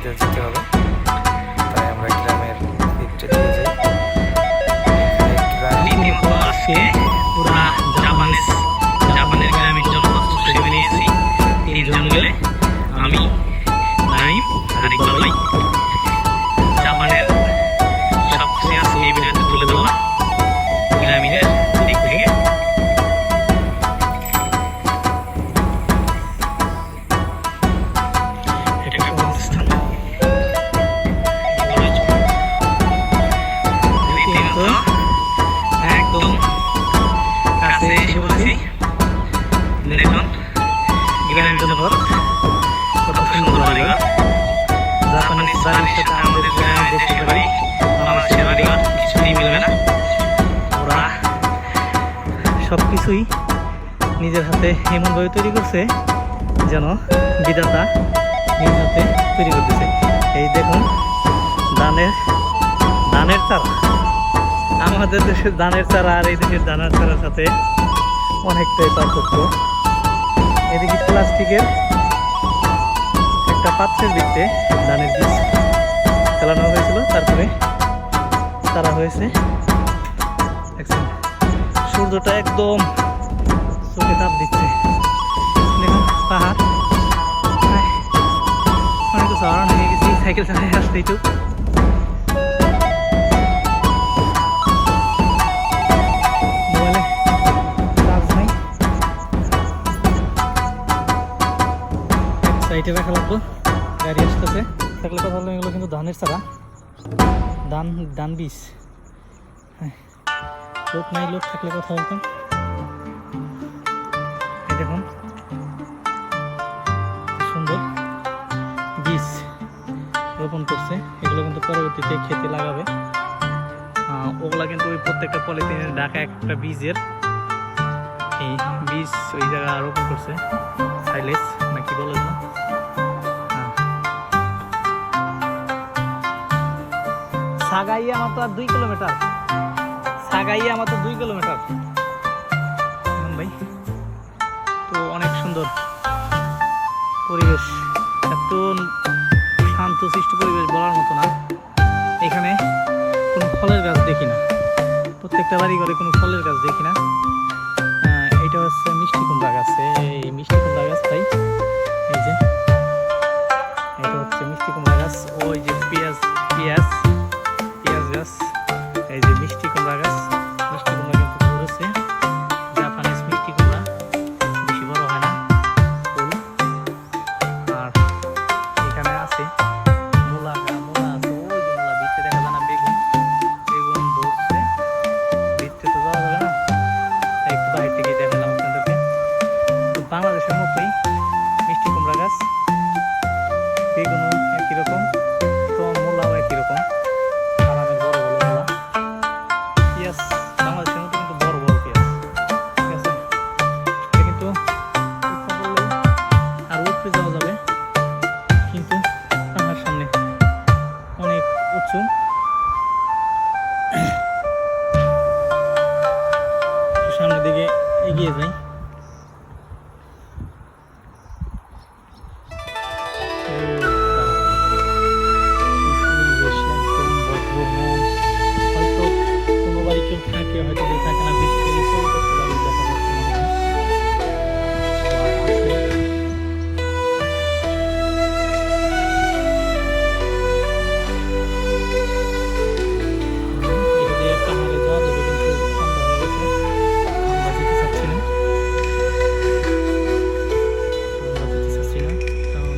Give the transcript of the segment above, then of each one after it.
দিয়ে যেতে হবে, তাই আমরা গ্রামের দিকটা দিয়ে যাই। জাপানের গ্রামের জনবসতি নিয়েছি তিনজন মিলে, আমি নাইম আর ইকবাল ভাই। জাপানের সব কিছু আছে এই ভিডিওতে তুলে দেবো গ্রামীণের দিক থেকে। এটা একটা প্রতিষ্ঠান, একদম কাছে এসে বলছি। দেখুন গ্রামীণ জনপদ কত সুন্দর বাড়িঘর, জাপানিজ বাড়ির সাথে আমাদের গ্রামের দেশের বাড়ি, বাংলাদেশের বাড়িঘর কিছুই মিলবে না। ওরা সব কিছুই নিজের হাতে এমনভাবে তৈরি করছে যেন বিধাতা নিজের হাতে তৈরি করতেছে। এই দেখুন ধানের চারা, আমাদের দেশের ধানের চারা আর এই দেশের ধানের চারার সাথে অনেকটাই পার্থক্য। এদিকে প্লাস্টিকের একটা পাত্রের ভিতরে ধানের বীজ ফেলানো হয়েছিল, তারপরে চারা হয়েছে। সূর্যটা একদম চোখে তাপ দিচ্ছে। দেখুন পাহাড়, অনেক কিছু হারান হয়ে গেছি সাইকেল চালিয়ে আসতে একটু। সাইডে রাখা লাগতো, গাড়ি আসতেছে। থাকলে কথা হলো এগুলো কিন্তু ধানের চারা, ধান বীজ। হ্যাঁ, লোক নাই, লোক থাকলে কথা বলতাম। এই দেখুন সুন্দর বীজ রোপণ করছে, এগুলো কিন্তু পরবর্তীতে খেতে লাগাবে। ওগুলা কিন্তু ওই প্রত্যেকটা পলিথিনের ঢাকা একটা বীজের, এই বীজ ওই জায়গায় রোপণ করছে। সাইলেজ নাকি বলে না, সাগাইয়া আমার তো আর 2 কিলোমিটার, সাগাইয়া আমার তো 2 কিলোমিটার ভাই। তো অনেক সুন্দর পরিবেশ, এত শান্ত সৃষ্ট পরিবেশ বলার মতো না। এখানে কোনো ফলের গাছ দেখি না, প্রত্যেকটা বাড়ি ঘরে কোনো ফলের গাছ দেখি না। এটা হচ্ছে মিষ্টি কুমড়া গাছ, এই মিষ্টি কুমড়া গাছ তাই এই যে এটা হচ্ছে মিষ্টি কুমড়া গাছ। ওই যে পেঁয়াজ গাছ, এই যে মিষ্টি কুমড়া গাছ। মিষ্টি কুমড়া কিন্তু ধরেছে, জাপানিজ মিষ্টি কুমড়া, বেশি বড় হয় না ফুল। আর এখানে আছে মূলা আছে, ওই যে মূলা ভিতরে দেখা যায় না, বেগুন ধরছে, ভিতরে তো যাওয়া যাবে না, একটু বাইরে থেকে দেখালাম আপনাদেরকে। তো বাংলাদেশের মতোই মিষ্টি কুমড়া গাছ, বেগুনও একই রকম, তো মূলাও একই রকম। বাংলাদেশের মতো কিন্তু বড় বড় পেঁয়াজ, ঠিক আছে। এটা কিন্তু উৎপন্ন করলে আর উপরে যাওয়া যাবে, কিন্তু আমার সামনে অনেক উঁচু। সামনের দিকে এগিয়ে যাই। থাকে হয়তো থাকে না, বৃষ্টি পাহাড়ে যাওয়া যাবে, কিন্তু সন্ধ্যা হয়ে গেছে, আমরা যেতে চাচ্ছি না, কারণ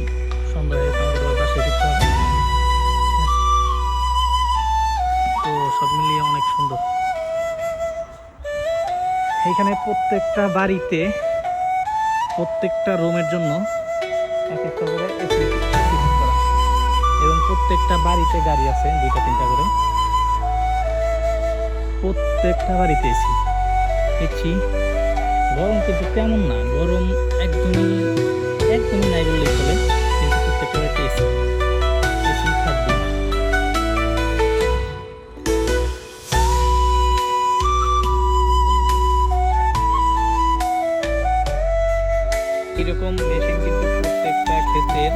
সন্ধ্যা হয়ে আমাদের বাসায় ফিরতে হবে। তো সব মিলিয়ে অনেক সুন্দর। এইখানে প্রত্যেকটা বাড়িতে প্রত্যেকটা রুমের জন্য এক একটা করে এসি করা, এবং প্রত্যেকটা বাড়িতে গাড়ি আছে 2-3টা করে, প্রত্যেকটা বাড়িতে এসি। দেখছি গরম কিন্তু তেমন না, গরম একদমই নাই বললেই চলে, কিন্তু প্রত্যেকটা বাড়িতে এসি থাকবে। এরকম মেশিন কিন্তু প্রত্যেকটা ক্ষেতের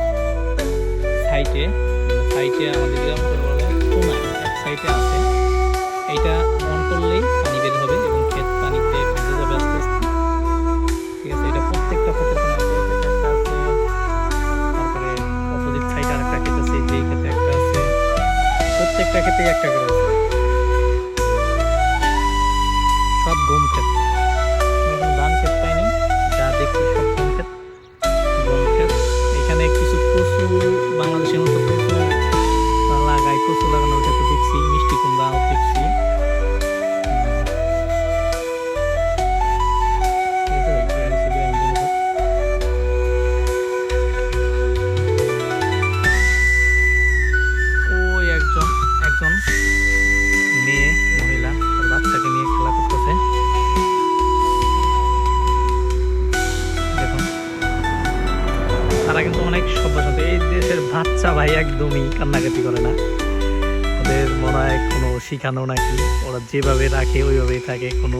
সাইটে সাইডে আমাদের গ্রাম বলে কোনায় এক সাইডে আছে। এইটা অন করলেই পানি বের হবে এবং ক্ষেত পানিতে ভিজে যাবে আস্তে আস্তে। ঠিক আছে, এটা প্রত্যেকটা ক্ষেতের কোনো একটা আছে, তারপরে অপোজিট সাইডে আরেকটা ক্ষেত আছে, যেই ক্ষেতে একটা আছে, প্রত্যেকটা ক্ষেতেই একটা করে আছে, সব গম ক্ষেত। এখন ধান ক্ষেত পাইনি, যা দেখছি সব গম ক্ষেত। গম ক্ষেত এখানে কিছু কচু, বাংলাদেশের মতো কচু লাগায়, কচু লাগানো ওটা তো দেখছি, মিষ্টি কুমড়াও দেখছি। ওই একজন একজন মেয়ে মহিলা তার বাচ্চাকে নিয়ে খেলা করতেছে। দেখুন তারা কিন্তু অনেক সভ্যসাথী। এই দেশের বাচ্চা ভাই একদমই কান্নাকাটি করে না, ওদের মনে হয় কোনো শিখানো নাকি, ওরা যেভাবে রাখে ওইভাবেই থাকে, কোনো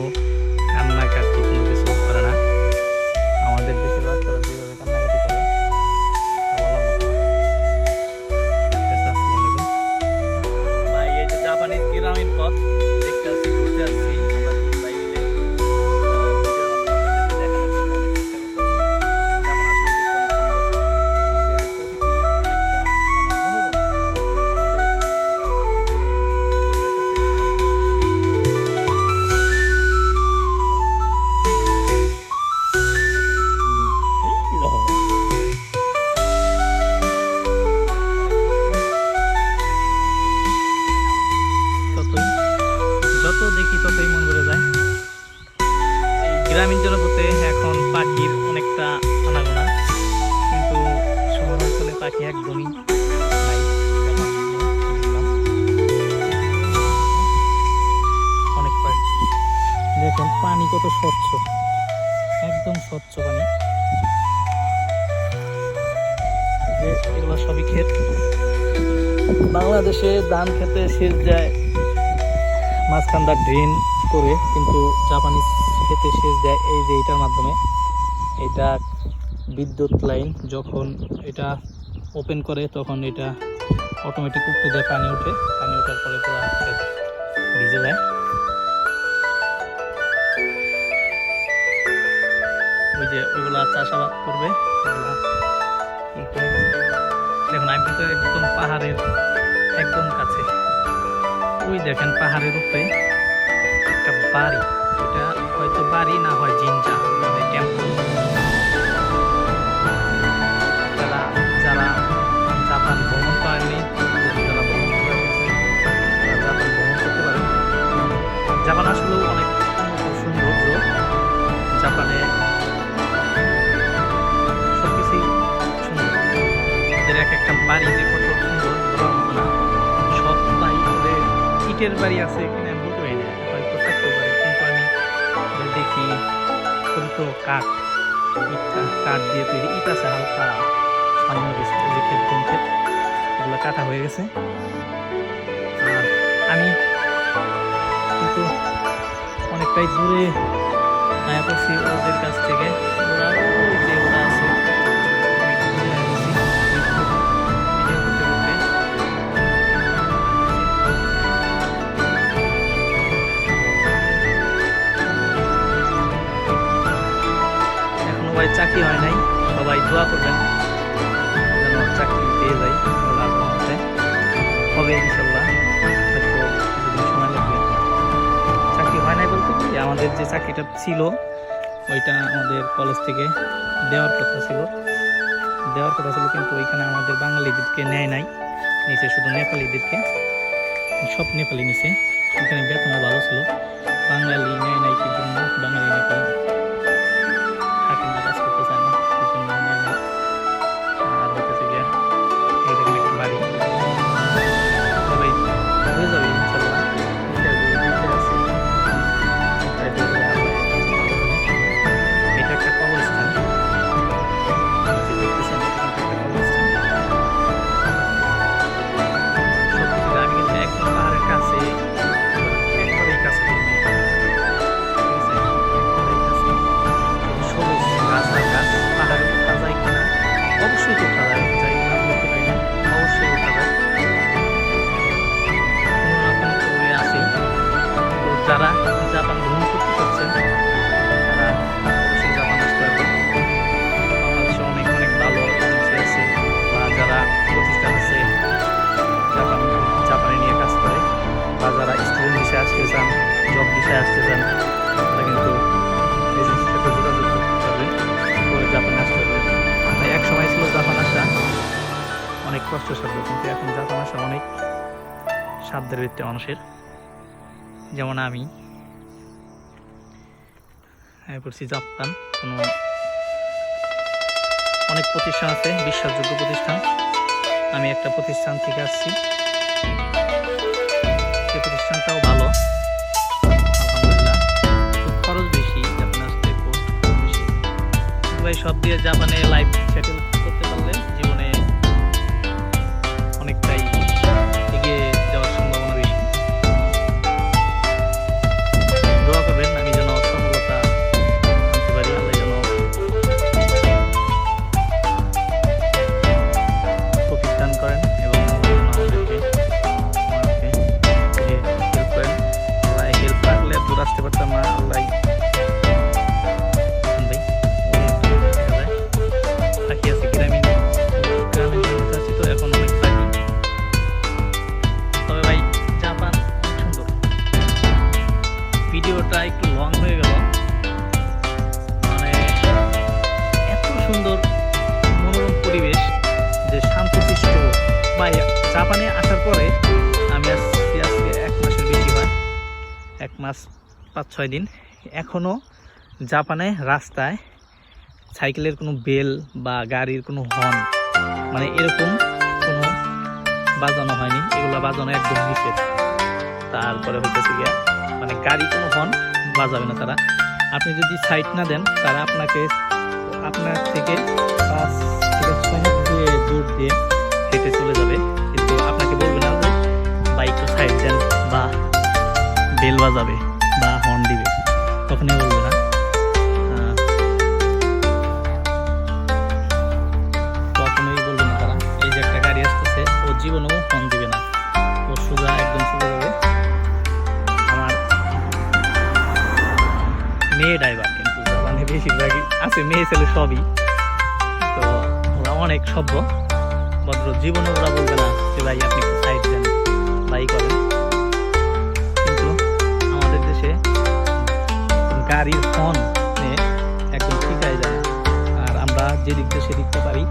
কান্নাকাটি কোনো কিছু করে না। আমাদের দেশের বাচ্চারা যেভাবে কান্নাকাটি করে বলার মতো না। ঠিক আছে, আসসালামু আলাইকুম ভাই। এই যে জাপানিজ গ্রামীণ পথ দেখতে আসছি, ঘুরতে আসছি আমরা তিন ভাই মিলে। যত দেখি ততই মন ভরে যায়। এই গ্রামীণ জনপথে এখন পাখির অনেকটা আনাগোনা, কিন্তু শহর অঞ্চলে পাখি একদমই নাই। অনেক পাখি, দেখেন পানি কত স্বচ্ছ, একদম স্বচ্ছ পানি। এগুলো সবই ক্ষেত। বাংলাদেশে ধান খেতে সেচ যায় মাঝখানটা ড্রেন করে, কিন্তু জাপানিজ খেতে সেচ দেয় এই যে এইটার মাধ্যমে। এটা বিদ্যুৎ লাইন, যখন এটা ওপেন করে তখন এটা অটোমেটিক উপরে দেয়, পানি ওঠে, পানি ওঠার পরে পুরো ক্ষেত ভিজে যায়। ওই যে ওইগুলা চাষাবাদ করবে, দেখুন আমি কিন্তু একদম পাহাড়ের একদম কাছে। ওই দেখেন পাহাড়ের উপরে একটা বাড়ি, এটা হয়তো বাড়ি না হয় জিনজা, মানে টেম্পল। যারা যারা জাপান ভ্রমণ করেননি, যারা ভ্রমণ করে গেছেন, তারা জাপান ভ্রমণ করতে পারেন। জাপান আসলেও অনেক সৌন্দর্য। জাপানে সবকিছুই সুন্দর, ওদের এক একটা বাড়ি যে কত সুন্দর বলার মতো না। সব বাড়ি ওদের ইটের বাড়ি আছে কিনা আমি বলতে পারি না, হয়তো থাকতেও পারে, কিন্তু আমি দেখি তো কাঠ, ইটটা কাঠ দিয়ে তৈরি। ইট আছে হালকা সামান্য কিছু, ওই যে ক্ষেত গম ক্ষেত এগুলো কাটা হয়ে গেছে। আর আমি কিন্তু অনেকটাই দূরে আয়া পড়ছি ওদের কাছ থেকে। ওরা ওই যে ওরা আছে, আমি দূরে আয়া পড়ছি ভিডিও করতে করতে। এখনো ভাই চাকরি হয় নাই, সবাই দোয়া করবেন যেন চাকরি পেয়ে যাই। হবে ইনশাল্লাহ, হয়তো কিছুদিন সময় লাগবে। চাকরি হয় নাই বলতে কি, আমাদের যে চাকরিটা ছিল ওইটা আমাদের কলেজ থেকে দেওয়ার কথা ছিল, কিন্তু ওইখানে আমাদের বাঙালিদেরকে নেয় নাই, নিচে শুধু নেপালিদেরকে, সব নেপালি নিচে। ওখানে বেতনও ভালো ছিল, বাঙালি নেয় নাই কি জন্য, বাঙালি নেপালি থাকে না, কাজ করতে চায় না, এই জন্য নেয় না। আর হইতেছে গিয়া এই দেখেন একটা বাড়ি, সবাই হয়ে যাবে ইনশাল্লাহ। এটা একটা কবরস্থান, আমি কিন্তু একদম পাহাড়ের কাছে, একবারেই কাছে, ঠিক আছে, একবারেই কাছে। অনেক কষ্টসাধ্য, কিন্তু এখন জাপান আসা অনেক সাধ্যের ভিত্তি মানুষের। যেমন আমি করছি জাপান, কোনো অনেক প্রতিষ্ঠান আছে বিশ্বাসযোগ্য প্রতিষ্ঠান, আমি একটা প্রতিষ্ঠান থেকে আসছি, সে প্রতিষ্ঠানটাও ভালো আলহামদুলিল্লাহ। খুব খরচ বেশি, জাপানে আসতে কোস্ট খুব বেশি। ভাই সব দিয়ে জাপানে লাইফ সেটেল করতে পারলে জীবনে অনেকটাই এগিয়ে যাওয়ার সম্ভাবনা বেশি। দোয়া করবেন আমি যেন সফলতা আনতে পারি, আল্লাহ যেন প্রফিট দান করেন এবং আমাদেরকে হেল্প করেন। আল্লাহ হেল্প রাখলে দূর আসতে পারতাম না। আল্লাহ থাকি আছে গ্রামীণ আছি, তো এখন অনেক থাকি। তবে ভাই জাপান অনেক সুন্দর। ভিডিওটা একটু লং হয়ে গেল, মানে এত সুন্দর মনোরম পরিবেশ যে শান্তশিষ্ট। ভাই জাপানে আসার পরে আমি আসছি আজকে 1 মাসের বেশি হয়, 1 মাস 5-6 দিন। এখনও জাপানে রাস্তায় সাইকেলের কোনো বেল বা গাড়ির কোনো হর্ন, মানে এরকম কোনো বাজানো হয়নি, এগুলো বাজানো একদম নিষেধ। তারপরে হইতেছে গিয়া মানে গাড়ি কোনো হর্ন বাজাবে না তারা। আপনি যদি সাইড না দেন তারা আপনার থেকে 5 থেকে 6 হাত দূর দিয়ে হেঁটে চলে যাবে, কিন্তু আপনাকে বলবে না যে বাইকটা সাইড দেন বা বেল বাজাবে বা হর্ন দিবে, তখনই বলবে না। কখনোই বলবে না তারা। এই যে একটা গাড়ি আসতেছে, ও জীবনেও হর্ন দিবে না, ও সোজা একদম চলে যাবে। আমার মেয়ে ড্রাইভার, কিন্তু জাপানে বেশিরভাগই আছে মেয়ে ছেলে সবই, তো ওরা অনেক সভ্য ভদ্র। জীবনে ওরা বলবে না যে ভাই আপনি একটু সাইড দেন বাই করেন। কিন্তু আমাদের দেশে গাড়ির হর্ন একদম ঠিকাই যায় না, আর আমরা যেদিক দিয়ে সেদিকটা পারি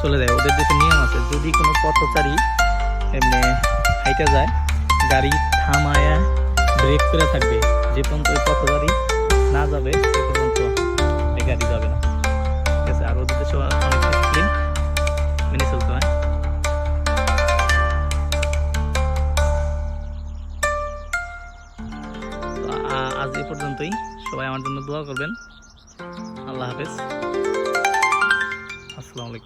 চলে যায়। ওদের দেশে নিয়ম আছে, যদি কোনো পথচারী এমনি হাইটে যায়, গাড়ি থামায়া ব্রেক করে থাকবে, যে পর্যন্ত ওই পথচারী না যাবে সে পর্যন্ত এই গাড়ি যাবে না, ঠিক আছে? আর ওদের দেশে অনেক ডিসিপ্লিন মেনে চলতে হয়। আজ এই পর্যন্তই, সবাই আমার জন্য দোয়া করবেন। আল্লাহ হাফেজ, আসসালামু আলাইকুম।